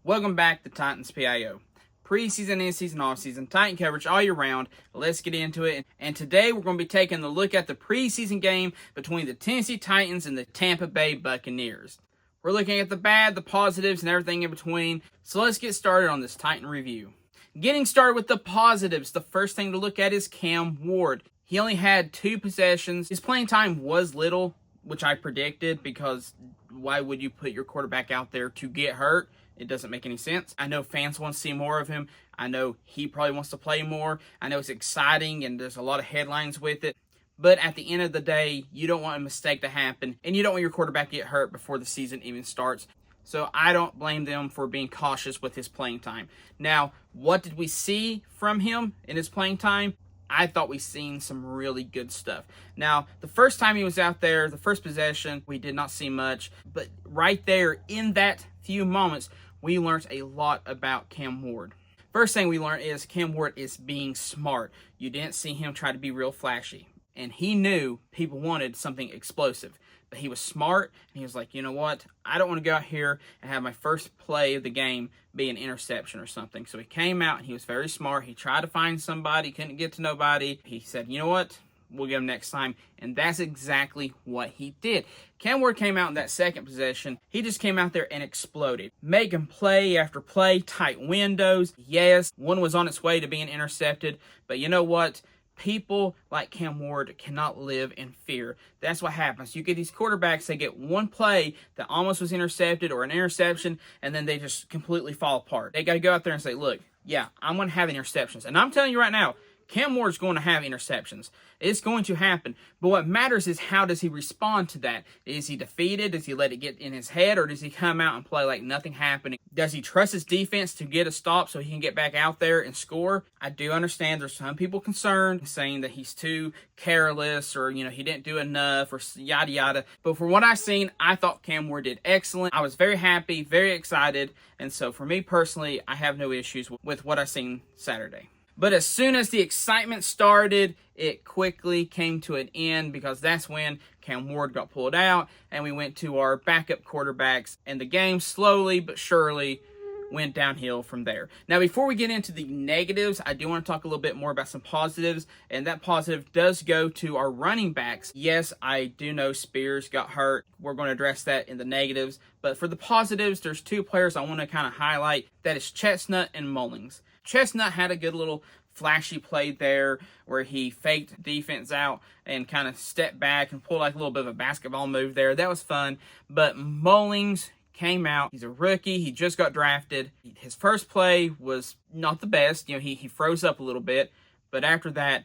Welcome back to Titans PIO. Preseason, in-season, off-season, Titan coverage all year round. Let's get into it. And today we're going to be taking a look at the preseason game between the Tennessee Titans and the Tampa Bay Buccaneers. We're looking at the bad, the positives, and everything in between. So let's get started on this Titan review. Getting started with the positives, the first thing to look at is Cam Ward. He only had 2 possessions. His playing time was little, which I predicted, because why would you put your quarterback out there to get hurt? It doesn't make any sense. I know fans want to see more of him. I know he probably wants to play more. I know it's exciting and there's a lot of headlines with it. But at the end of the day, you don't want a mistake to happen, and you don't want your quarterback to get hurt before the season even starts. So I don't blame them for being cautious with his playing time. Now, what did we see from him in his playing time? I thought we seen some really good stuff. Now, the first time he was out there, the first possession, we did not see much. But right there, in that few moments, we learned a lot about Cam Ward. First thing we learned is Cam Ward is being smart. You didn't see him try to be real flashy. And he knew people wanted something explosive. But he was smart, and he was like, you know what? I don't want to go out here and have my first play of the game be an interception or something. So he came out, and he was very smart. He tried to find somebody, couldn't get to nobody. He said, you know what? We'll get him next time. And that's exactly what he did. Cam Ward came out in that second possession. He just came out there and exploded. Making play after play, tight windows. Yes, one was on its way to being intercepted. But you know what? People like Cam Ward cannot live in fear. That's what happens. You get these quarterbacks, they get one play that almost was intercepted or an interception, and then they just completely fall apart. They got to go out there and say, look, yeah, I'm going to have interceptions. And I'm telling you right now, Cam Ward's going to have interceptions. It's going to happen. But what matters is how does he respond to that? Is he defeated? Does he let it get in his head? Or does he come out and play like nothing happened? Does he trust his defense to get a stop so he can get back out there and score? I do understand there's some people concerned, saying that he's too careless or, he didn't do enough or yada yada. But from what I've seen, I thought Cam Ward did excellent. I was very happy, very excited. And so for me personally, I have no issues with what I seen Saturday. But as soon as the excitement started, it quickly came to an end because that's when Cam Ward got pulled out and we went to our backup quarterbacks, and the game slowly but surely went downhill from there. Now, before we get into the negatives, I do want to talk a little bit more about some positives, and that positive does go to our running backs. Yes, I do know Spears got hurt. We're going to address that in the negatives. But for the positives, there's 2 players I want to kind of highlight. That is Chestnut and Mullings. Chestnut had a good little flashy play there where he faked defense out and kind of stepped back and pulled like a little bit of a basketball move there. That was fun. But Mullings came out. He's a rookie. He just got drafted. His first play was not the best. He froze up a little bit. But after that,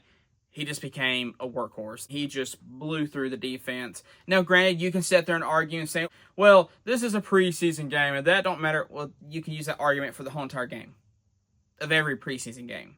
he just became a workhorse. He just blew through the defense. Now, granted, you can sit there and argue and say, well, this is a preseason game and that don't matter. Well, you can use that argument for the whole entire game. Of every preseason game.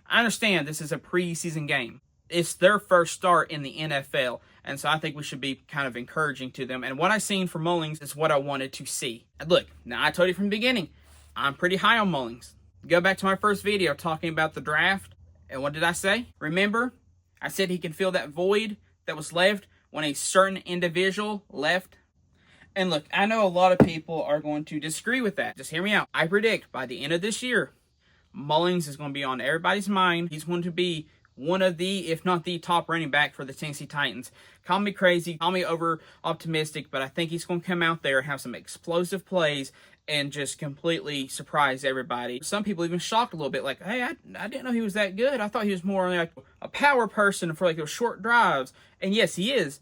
I understand this is a preseason game. It's their first start in the NFL, and so I think we should be kind of encouraging to them. And what I've seen from Mullings is what I wanted to see. And look, now I told you from the beginning, I'm pretty high on Mullings. Go back to my first video talking about the draft, and what did I say? Remember, I said he can fill that void that was left when a certain individual left. And look, I know a lot of people are going to disagree with that. Just hear me out. I predict by the end of this year, Mullings is going to be on everybody's mind. He's going to be one of the, if not the top running back for the Tennessee Titans. Call me crazy, call me over-optimistic, but I think he's going to come out there and have some explosive plays and just completely surprise everybody. Some people even shocked a little bit, like, hey, I didn't know he was that good. I thought he was more like a power person for like those short drives. And yes, he is.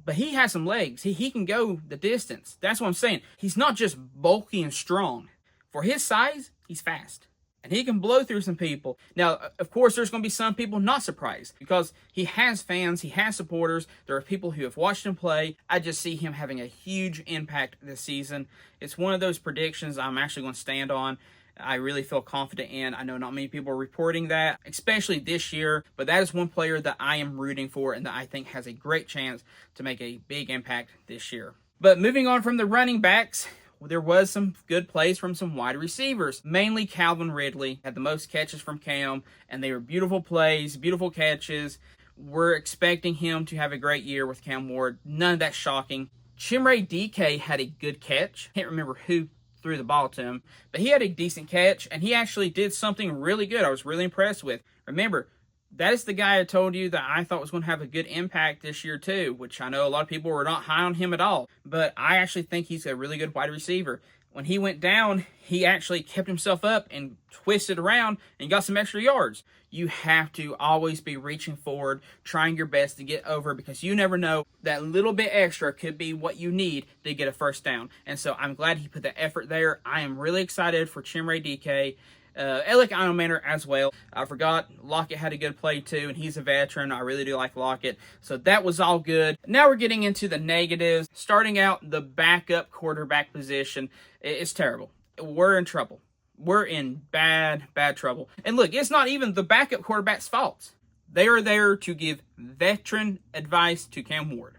But he has some legs. He can go the distance. That's what I'm saying. He's not just bulky and strong. For his size, he's fast. And he can blow through some people. Now, of course, there's going to be some people not surprised because he has fans, he has supporters. There are people who have watched him play. I just see him having a huge impact this season. It's one of those predictions I'm actually going to stand on. I really feel confident in. I know not many people are reporting that, especially this year, but that is one player that I am rooting for and that I think has a great chance to make a big impact this year. But moving on from the running backs, there was some good plays from some wide receivers. Mainly Calvin Ridley had the most catches from Cam, and they were beautiful plays, beautiful catches. We're expecting him to have a great year with Cam Ward. None of that shocking. Chimere DK had a good catch. Can't remember who threw the ball to him. But he had a decent catch, and he actually did something really good I was really impressed with. Remember, that is the guy I told you that I thought was going to have a good impact this year too, which I know a lot of people were not high on him at all. But I actually think he's a really good wide receiver. When he went down, he actually kept himself up and twisted around and got some extra yards. You have to always be reaching forward, trying your best to get over, because you never know, that little bit extra could be what you need to get a first down. And so I'm glad he put the effort there. I am really excited for Chimere DK. Alec Eilmanor as well. I forgot Lockett had a good play too, and he's a veteran. I really do like Lockett. So that was all good. Now we're getting into the negatives. Starting out, the backup quarterback position. It's terrible. We're in trouble. We're in bad trouble. And look, it's not even the backup quarterback's fault. They are there to give veteran advice to Cam Ward.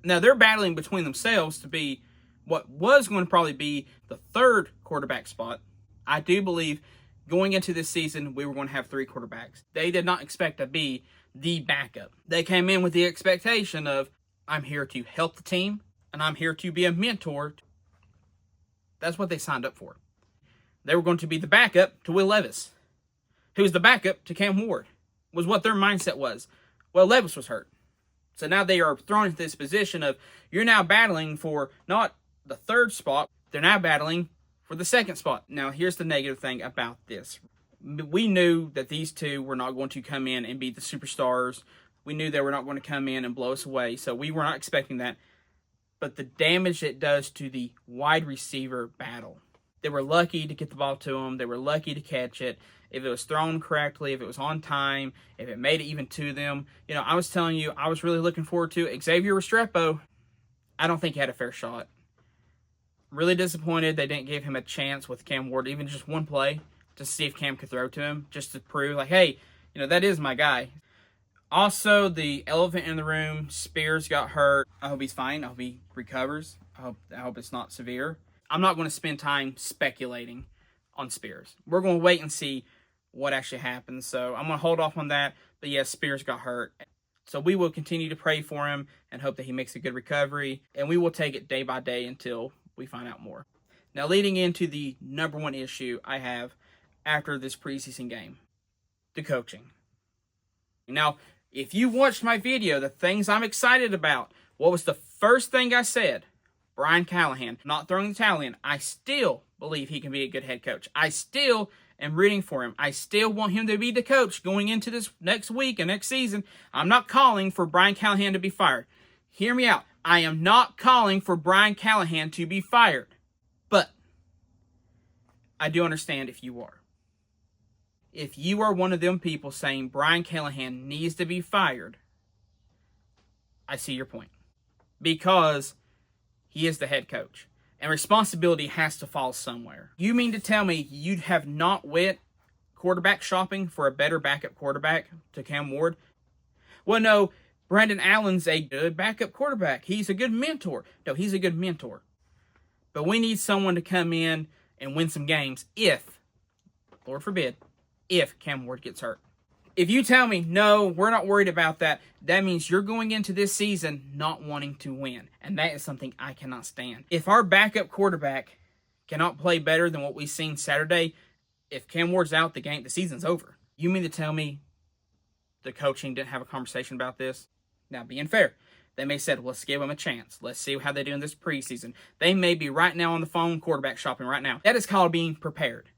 Now, they're battling between themselves to be what was going to probably be the third quarterback spot. I do believe going into this season, we were going to have 3 quarterbacks. They did not expect to be the backup. They came in with the expectation of, I'm here to help the team, and I'm here to be a mentor. That's what they signed up for. They were going to be the backup to Will Levis, who was the backup to Cam Ward, was what their mindset was. Well, Levis was hurt. So now they are thrown into this position of, you're now battling for not the third spot, they're now battling for the second spot. Now, here's the negative thing about this. We knew that these two were not going to come in and be the superstars. We knew they were not going to come in and blow us away, so we were not expecting that. But the damage it does to the wide receiver battle. They were lucky to get the ball to them. They were lucky to catch it. If it was thrown correctly, if it was on time, if it made it even to them. You know, I was telling you, I was really looking forward to Xavier Restrepo. I don't think he had a fair shot. Really disappointed they didn't give him a chance with Cam Ward, even just one play, to see if Cam could throw to him, just to prove, like, hey, you know, that is my guy. Also, the elephant in the room, Spears got hurt. I hope he's fine. I hope he recovers. I hope it's not severe. I'm not going to spend time speculating on Spears. We're going to wait and see what actually happens. So I'm going to hold off on that. But yes, Spears got hurt. So we will continue to pray for him and hope that he makes a good recovery. And we will take it day by day until we find out more. Now, leading into the number one issue I have after this preseason game, the coaching. Now, if you watched my video, the things I'm excited about, what was the first thing I said? Brian Callahan, not throwing the towel in. I still believe he can be a good head coach. I still am rooting for him. I still want him to be the coach going into this next week and next season. I'm not calling for Brian Callahan to be fired. Hear me out. I am not calling for Brian Callahan to be fired. But I do understand if you are. If you are one of them people saying Brian Callahan needs to be fired, I see your point. Because he is the head coach. And responsibility has to fall somewhere. You mean to tell me you'd have not went quarterback shopping for a better backup quarterback to Cam Ward? Well, no, Brandon Allen's a good backup quarterback. He's a good mentor. No, he's a good mentor. But we need someone to come in and win some games if, Lord forbid, if Cam Ward gets hurt. If you tell me, no, we're not worried about that, that means you're going into this season not wanting to win. And that is something I cannot stand. If our backup quarterback cannot play better than what we've seen Saturday, if Cam Ward's out, the season's over. You mean to tell me the coaching didn't have a conversation about this? Now, being fair, they may have said, let's give them a chance. Let's see how they do in this preseason. They may be right now on the phone quarterback shopping right now. That is called being prepared.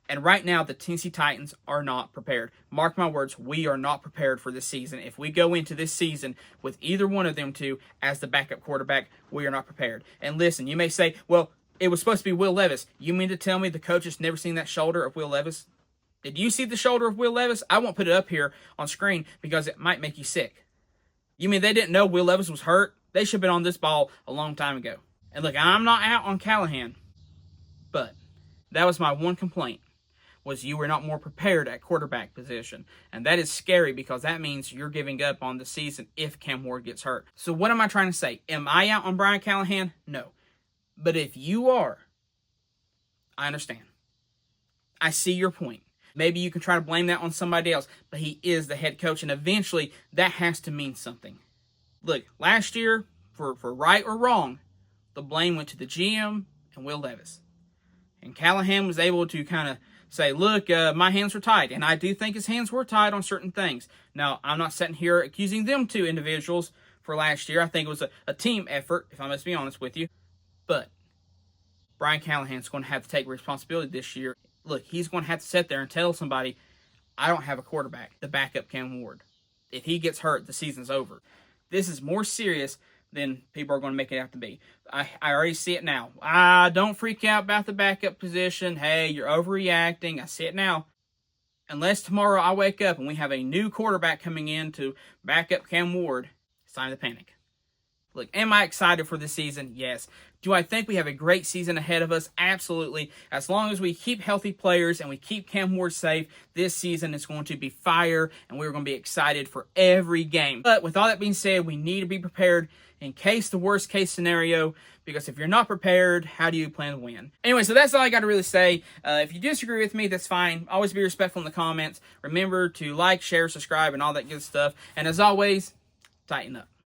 And right now, the Tennessee Titans are not prepared. Mark my words, we are not prepared for this season. If we go into this season with either one of them two as the backup quarterback, we are not prepared. And listen, you may say, well, it was supposed to be Will Levis. You mean to tell me the coach has never seen that shoulder of Will Levis? Did you see the shoulder of Will Levis? I won't put it up here on screen because it might make you sick. You mean they didn't know Will Levis was hurt? They should have been on this ball a long time ago. And look, I'm not out on Callahan, but that was my one complaint, was you were not more prepared at quarterback position. And that is scary because that means you're giving up on the season if Cam Ward gets hurt. So what am I trying to say? Am I out on Brian Callahan? No. But if you are, I understand. I see your point. Maybe you can try to blame that on somebody else, but he is the head coach, and eventually that has to mean something. Look, last year, for right or wrong, the blame went to the GM and Will Levis. And Callahan was able to kind of say, look, my hands were tied. And I do think his hands were tied on certain things. Now, I'm not sitting here accusing them two individuals for last year. I think it was a team effort, if I must be honest with you. But Brian Callahan's going to have to take responsibility this year. Look, he's going to have to sit there and tell somebody, I don't have a quarterback to back up Cam Ward. If he gets hurt, the season's over. This is more serious than people are going to make it out to be. I already see it now. Don't freak out about the backup position. Hey, you're overreacting. I see it now. Unless tomorrow I wake up and we have a new quarterback coming in to back up Cam Ward, it's time to panic. Look, am I excited for this season? Yes. Do I think we have a great season ahead of us? Absolutely. As long as we keep healthy players and we keep Cam Ward safe, this season is going to be fire, and we're going to be excited for every game. But with all that being said, we need to be prepared in case the worst case scenario, because if you're not prepared, how do you plan to win? Anyway, so that's all I got to really say. If you disagree with me, that's fine. Always be respectful in the comments. Remember to like, share, subscribe, and all that good stuff. And as always, tighten up.